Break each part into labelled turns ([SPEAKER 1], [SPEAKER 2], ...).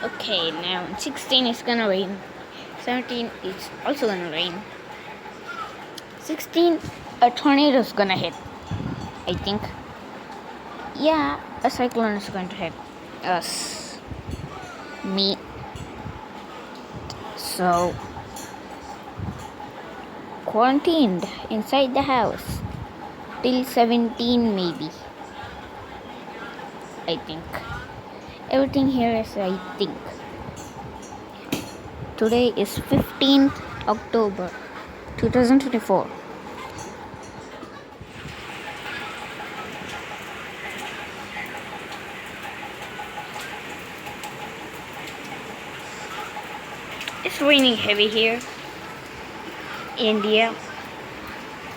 [SPEAKER 1] Okay, now 16 is gonna rain. 17 is also gonna rain. 16, a tornado is gonna hit. I think. Yeah, a cyclone is going to hit us. Me. So, quarantined inside the house till 17 maybe. I think. Everything here is I think. Today is 15th October 2024. It's raining heavy here. India.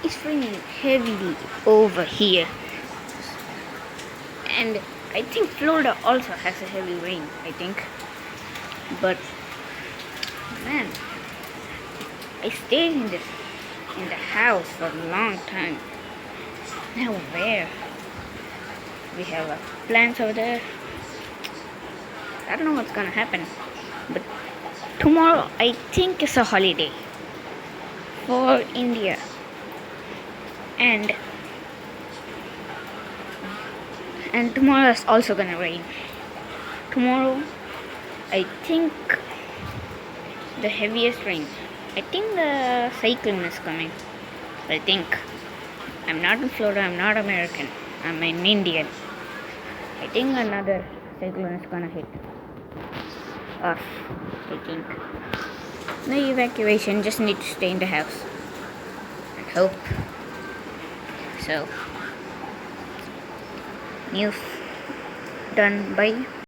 [SPEAKER 1] It's raining heavily over here. And I think Florida also has a heavy rain, I think. But man, I stayed in the house for a long time. Now where? We have plants over there. I don't know what's gonna happen. But tomorrow I think is a holiday for India. And tomorrow is also gonna rain. Tomorrow I think the heaviest rain. I think the cyclone is coming. I think. I'm not in Florida, I'm not American. I'm an Indian. I think another cyclone is gonna hit us. I think. No evacuation, just need to stay in the house. And hope. So, news done. Bye.